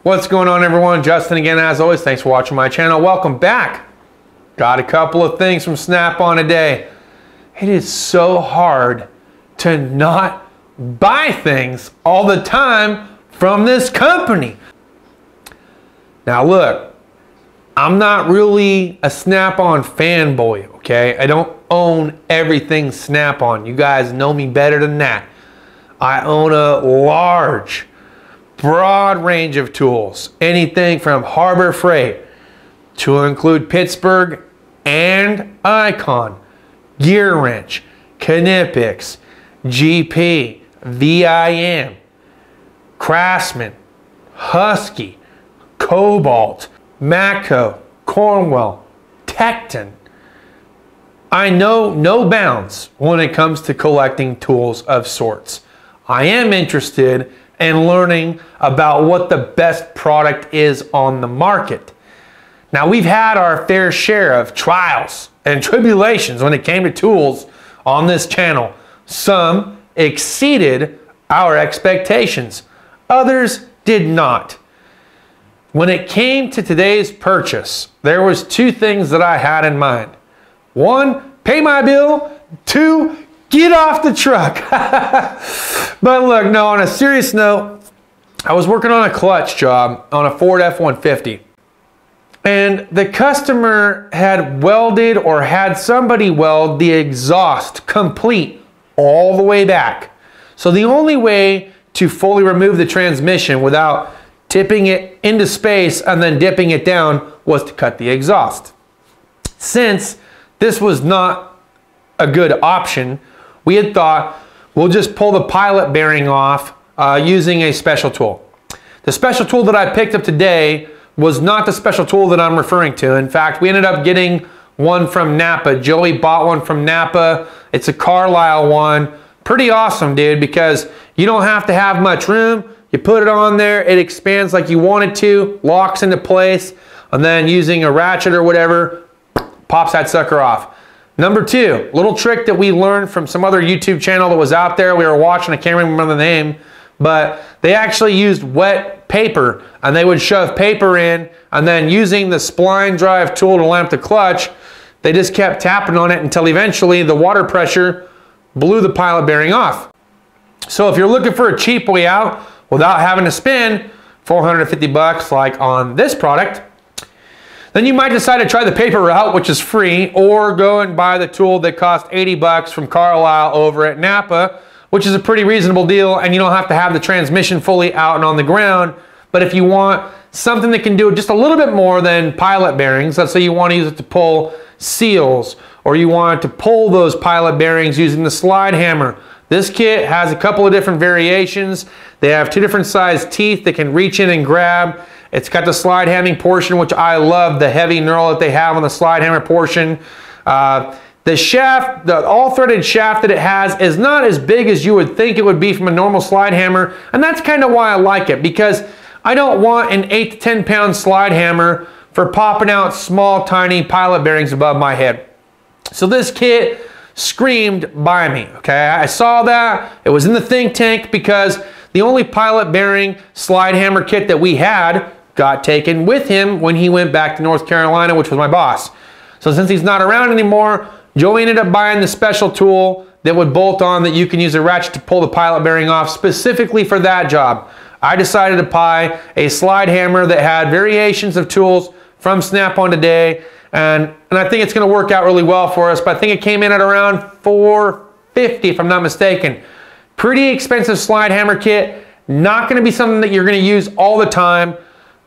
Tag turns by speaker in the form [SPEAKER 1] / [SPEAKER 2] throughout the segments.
[SPEAKER 1] What's going on, everyone? Justin again, as always. Thanks for watching my channel. Welcome back. Got a couple of things from Snap-on today. It is so hard to not buy things all the time from this company. Now look, I'm not really a Snap-on fanboy, okay? I don't own everything Snap-on. You guys know me better than that. I own a large, broad range of tools. Anything from Harbor Freight to include Pittsburgh and Icon, Gear Wrench, Knipex, GP, VIM, Craftsman, Husky, Cobalt, Matco, Cornwell, Tecton. I know no bounds when it comes to collecting tools of sorts. I am interested in learning about what the best product is on the market. Now, we've had our fair share of trials and tribulations when it came to tools on this channel. Some exceeded our expectations. Others did not. When it came to today's purchase, there was two things that I had in mind. One, pay my bill. Two, get off the truck. But look, no, on a serious note, I was working on a clutch job on a Ford F-150. And the customer had welded or had somebody weld the exhaust complete all the way back. So the only way to fully remove the transmission without tipping it into space and then dipping it down was to cut the exhaust. Since this was not a good option, we had thought we'll just pull the pilot bearing off using a special tool. The special tool that I picked up today was not the special tool that I'm referring to. In fact, we ended up getting one from Napa. Joey bought one from Napa. It's a Carlisle one. Pretty awesome, dude, because you don't have to have much room. You put it on there, it expands like you want it to, locks into place, and then using a ratchet or whatever, pops that sucker off. Number two, little trick that we learned from some other YouTube channel that was out there. We were watching, I can't remember the name, but they actually used wet paper, and they would shove paper in, and then using the spline drive tool to lamp the clutch, they just kept tapping on it until eventually the water pressure blew the pilot bearing off. So if you're looking for a cheap way out without having to spend 450 bucks like on this product, then you might decide to try the paper route, which is free, or go and buy the tool that cost 80 bucks from Carlisle over at Napa, which is a pretty reasonable deal, and you don't have to have the transmission fully out and on the ground. But if you want something that can do just a little bit more than pilot bearings, let's say you want to use it to pull seals, or you want to pull those pilot bearings using the slide hammer, this kit has a couple of different variations. They have two different size teeth that can reach in and grab. It's got the slide hammering portion, which I love, the heavy knurl that they have on the slide hammer portion. The shaft, the all-threaded shaft that it has is not as big as you would think it would be from a normal slide hammer, and that's kind of why I like it, because I don't want an 8 to 10 pound slide hammer for popping out small, tiny pilot bearings above my head. So this kit screamed by me, okay? I saw that. It was in the think tank because the only pilot bearing slide hammer kit that we had got taken with him when he went back to North Carolina, which was my boss. So since he's not around anymore, Joey ended up buying the special tool that would bolt on that you can use a ratchet to pull the pilot bearing off specifically for that job. I decided to buy a slide hammer that had variations of tools from Snap-on today, and I think it's going to work out really well for us, but I think it came in at around $450 if I'm not mistaken. Pretty expensive slide hammer kit, not going to be something that you're going to use all the time.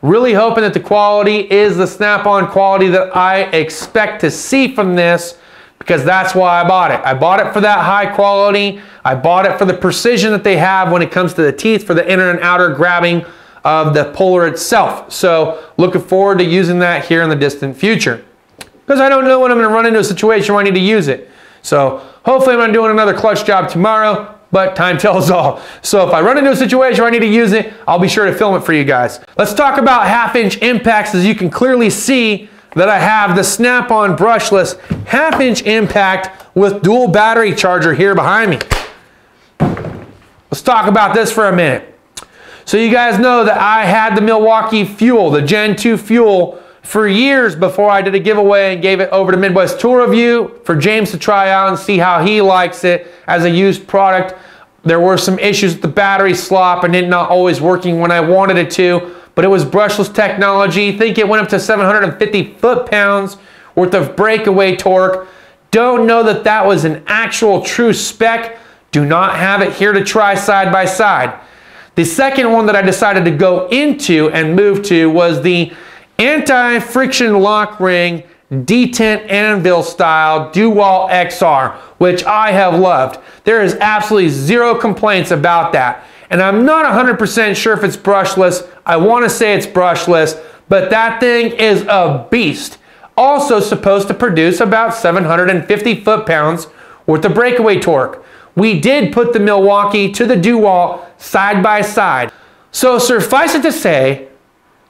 [SPEAKER 1] Really hoping that the quality is the Snap-on quality that I expect to see from this, because that's why I bought it. I bought it for that high quality. I bought it for the precision that they have when it comes to the teeth for the inner and outer grabbing of the puller itself. So looking forward to using that here in the distant future, because I don't know when I'm going to run into a situation where I need to use it. So hopefully I'm not doing another clutch job tomorrow, but time tells all. So if I run into a situation where I need to use it, I'll be sure to film it for you guys. Let's talk about 1/2-inch impacts. As you can clearly see that I have the Snap-on brushless 1/2-inch impact with dual battery charger here behind me. Let's talk about this for a minute. So you guys know that I had the Milwaukee Fuel, the Gen 2 Fuel, for years before I did a giveaway and gave it over to Midwest Tool Review for James to try out and see how he likes it as a used product. There were some issues with the battery slop and it not always working when I wanted it to, but it was brushless technology. I think it went up to 750 foot-pounds worth of breakaway torque. Don't know that that was an actual true spec. Do not have it here to try side by side. The second one that I decided to go into and move to was the anti-friction lock ring detent anvil style DeWalt XR, which I have loved. There is absolutely zero complaints about that. And I'm not 100% sure if it's brushless. I want to say it's brushless, but that thing is a beast. Also supposed to produce about 750 foot-pounds worth of breakaway torque. We did put the Milwaukee to the DeWalt side by side. So suffice it to say,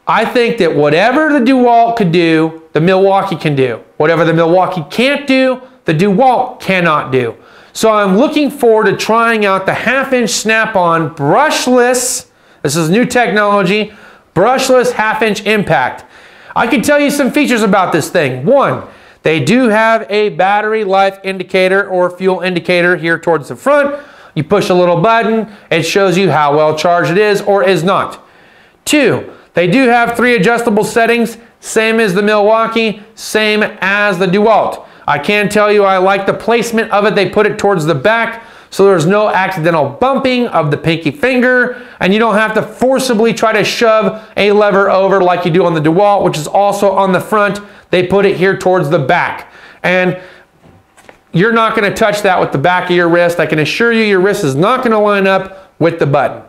[SPEAKER 1] I think that whatever the DeWalt could do, the Milwaukee can do. Whatever the Milwaukee can't do, the DeWalt cannot do. So I'm looking forward to trying out the 1/2-inch snap-on brushless, this is new technology, brushless 1/2-inch impact. I can tell you some features about this thing. One, they do have a battery life indicator or fuel indicator here towards the front. You push a little button, it shows you how well charged it is or is not. Two, they do have 3 adjustable settings, same as the Milwaukee, same as the DeWalt. I can tell you I like the placement of it. They put it towards the back so there's no accidental bumping of the pinky finger, and you don't have to forcibly try to shove a lever over like you do on the DeWalt, which is also on the front. They put it here towards the back. And you're not going to touch that with the back of your wrist. I can assure you your wrist is not going to line up with the button.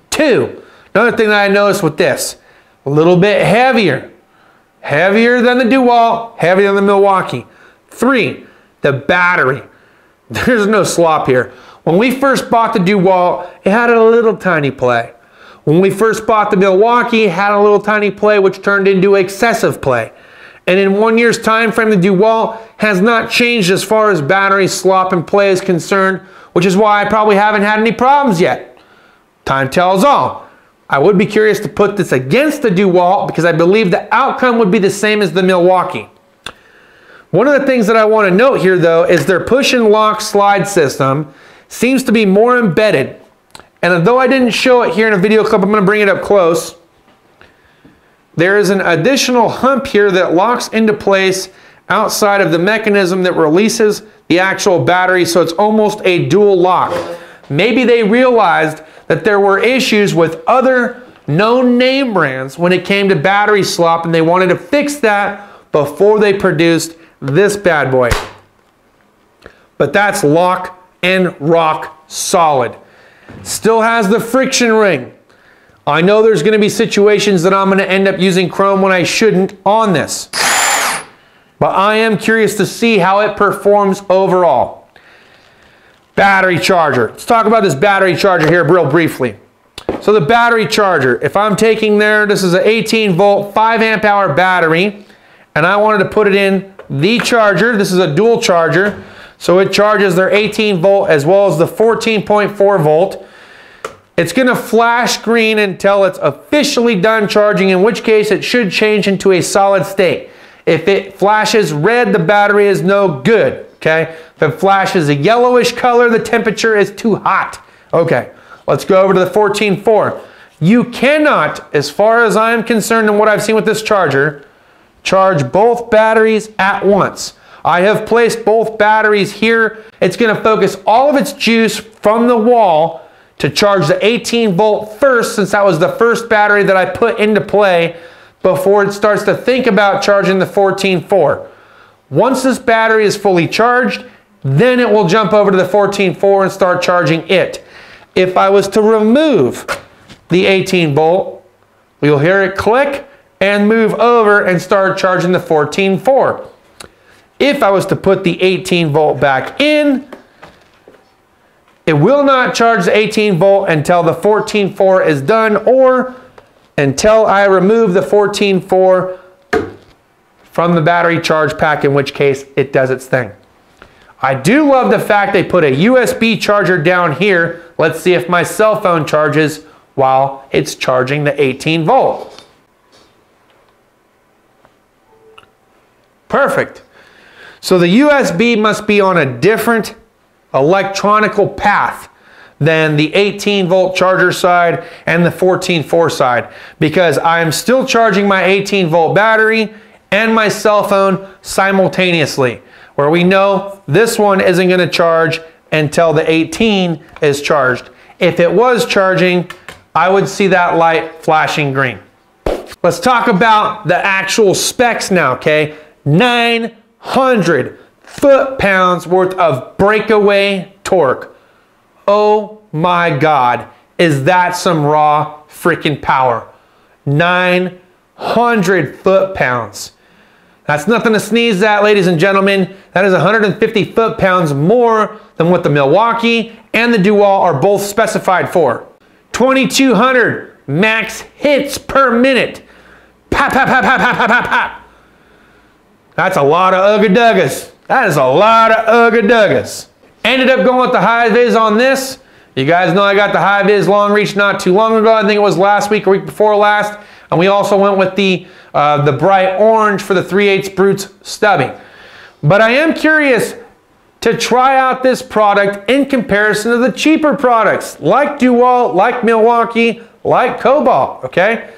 [SPEAKER 1] Two, another thing that I noticed with this, a little bit heavier. Heavier than the DeWalt, heavier than the Milwaukee. Three, the battery. There's no slop here. When we first bought the DeWalt, it had a little tiny play. When we first bought the Milwaukee, it had a little tiny play which turned into excessive play. And in 1 year's time frame, the DeWalt has not changed as far as battery slop and play is concerned, which is why I probably haven't had any problems yet. Time tells all. I would be curious to put this against the DeWalt because I believe the outcome would be the same as the Milwaukee. One of the things that I want to note here though is their push and lock slide system seems to be more embedded. And though I didn't show it here in a video clip, I'm going to bring it up close. There is an additional hump here that locks into place outside of the mechanism that releases the actual battery, so it's almost a dual lock. Maybe they realized that there were issues with other known name brands when it came to battery slop, and they wanted to fix that before they produced this bad boy. But that's lock and rock solid. Still has the friction ring. I know there's going to be situations that I'm going to end up using chrome when I shouldn't on this. But I am curious to see how it performs overall. Battery charger. Let's talk about this battery charger here real briefly. So the battery charger, if I'm taking this is an 18 volt, 5 amp hour battery, and I wanted to put it in the charger. This is a dual charger, so it charges their 18 volt as well as the 14.4 volt. It's going to flash green until it's officially done charging, in which case it should change into a solid state. If it flashes red, the battery is no good, okay? If it flashes a yellowish color, the temperature is too hot. Okay, let's go over to the 14.4. You cannot, as far as I am concerned and what I've seen with this charger, charge both batteries at once. I have placed both batteries here. It's going to focus all of its juice from the wall to charge the 18 volt first, since that was the first battery that I put into play before it starts to think about charging the 14.4. Once this battery is fully charged, then it will jump over to the 14.4 and start charging it. If I was to remove the 18 volt, you'll hear it click and move over and start charging the 14.4. If I was to put the 18 volt back in, it will not charge the 18 volt until the 14.4 is done, or until I remove the 14.4 from the battery charge pack, in which case it does its thing. I do love the fact they put a USB charger down here. Let's see if my cell phone charges while it's charging the 18 volt. Perfect. So the USB must be on a different electronical path than the 18 volt charger side and the 14.4 side, because I'm still charging my 18 volt battery and my cell phone simultaneously, where we know this one isn't going to charge until the 18 is charged. If it was charging, I would see that light flashing green. Let's talk about the actual specs now, okay? 900 foot-pounds worth of breakaway torque. Oh my God, is that some raw freaking power? 900 foot-pounds. That's nothing to sneeze at, ladies and gentlemen. That is 150 foot-pounds more than what the Milwaukee and the DeWalt are both specified for. 2,200 max hits per minute. Pop, pop, pop, pop, pop, pop, pop, pop. That's a lot of ugga-duggas. That is a lot of ugga-duggas. Ended up going with the high-vis on this. You guys know I got the high-vis long reach not too long ago. I think it was last week or week before last. And we also went with the bright orange for the 3/8 Brutes stubby. But I am curious to try out this product in comparison to the cheaper products like DeWalt, like Milwaukee, like Cobalt, okay?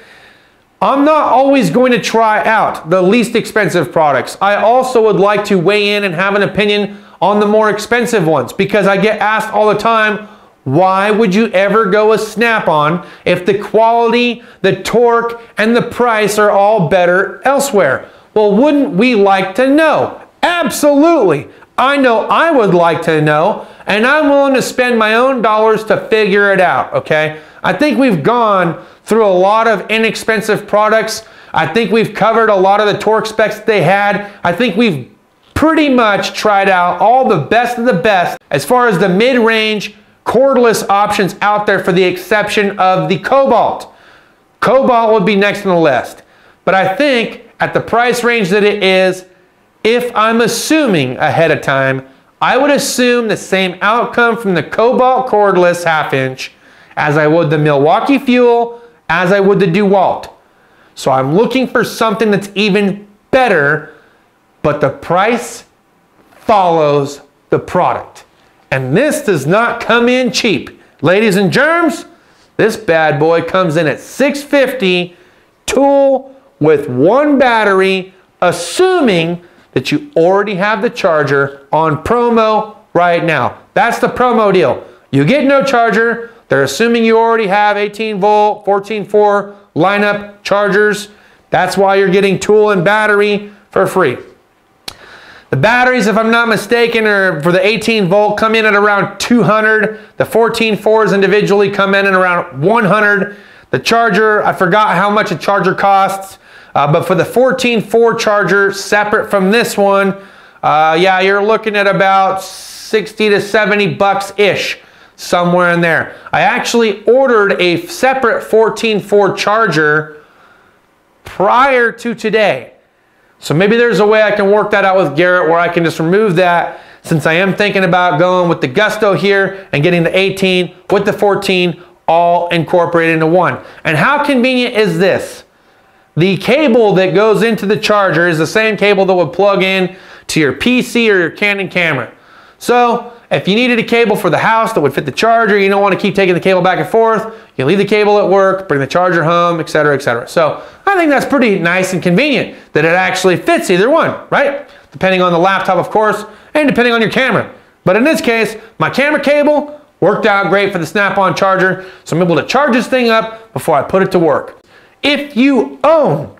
[SPEAKER 1] I'm not always going to try out the least expensive products. I also would like to weigh in and have an opinion on the more expensive ones, because I get asked all the time, why would you ever go with Snap-on if the quality, the torque, and the price are all better elsewhere? Well, wouldn't we like to know? Absolutely. I know I would like to know, and I'm willing to spend my own dollars to figure it out, okay? I think we've gone through a lot of inexpensive products. I think we've covered a lot of the torque specs they had. I think we've pretty much tried out all the best of the best as far as the mid-range cordless options out there, for the exception of the Cobalt. Cobalt would be next on the list. But I think at the price range that it is, if I'm assuming ahead of time, I would assume the same outcome from the Cobalt cordless 1/2 inch as I would the Milwaukee Fuel, as I would the DeWalt. So I'm looking for something that's even better, but the price follows the product. And this does not come in cheap. Ladies and germs, this bad boy comes in at $650, tool with 1 battery, assuming that you already have the charger on promo right now. That's the promo deal. You get no charger. They're assuming you already have 18 volt, 14.4 lineup chargers. That's why you're getting tool and battery for free. The batteries, if I'm not mistaken, are for the 18 volt come in at around 200. The 14.4s individually come in at around 100. The charger, I forgot how much a charger costs, but for the 14.4 charger, separate from this one, yeah, you're looking at about 60 to 70 bucks-ish, somewhere in there. I actually ordered a separate 14.4 charger prior to today. So maybe there's a way I can work that out with Garrett where I can just remove that, since I am thinking about going with the Gusto here and getting the 18 with the 14 all incorporated into one. And how convenient is this? The cable that goes into the charger is the same cable that would plug in to your PC or your Canon camera. So if you needed a cable for the house that would fit the charger, you don't want to keep taking the cable back and forth, you leave the cable at work, bring the charger home, etc., etc. So I think that's pretty nice and convenient that it actually fits either one, right? Depending on the laptop, of course, and depending on your camera. But in this case, my camera cable worked out great for the Snap-on charger, so I'm able to charge this thing up before I put it to work. If you own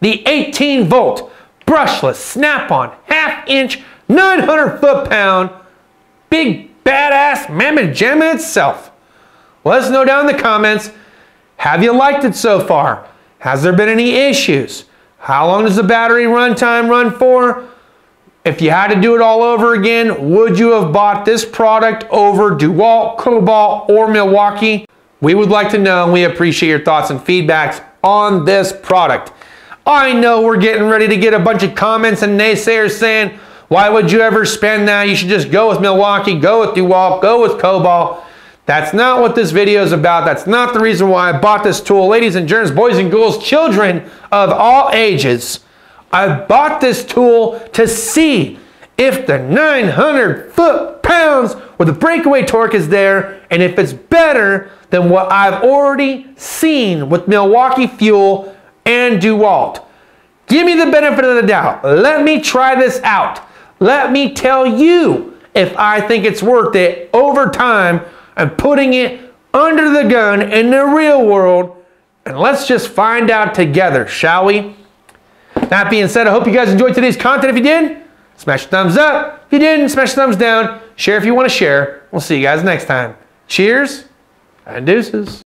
[SPEAKER 1] the 18 volt brushless Snap-on 1/2 inch 900 foot-pound big badass mammoth jamma itself, let us know down in the comments, have you liked it so far? Has there been any issues? How long does the battery runtime run for? If you had to do it all over again, would you have bought this product over DeWalt, Cobalt, or Milwaukee? We would like to know, and we appreciate your thoughts and feedbacks on this product. I know we're getting ready to get a bunch of comments and naysayers saying, why would you ever spend that? You should just go with Milwaukee, go with DeWalt, go with Cobalt. That's not what this video is about. That's not the reason why I bought this tool. Ladies and gents, boys and girls, children of all ages, I bought this tool to see if the 900 foot-pounds with the breakaway torque is there, and if it's better than what I've already seen with Milwaukee Fuel and DeWalt. Give me the benefit of the doubt. Let me try this out. Let me tell you if I think it's worth it over time and putting it under the gun in the real world. And let's just find out together, shall we? That being said, I hope you guys enjoyed today's content. If you did, smash the thumbs up. If you didn't, smash the thumbs down. Share if you want to share. We'll see you guys next time. Cheers and deuces.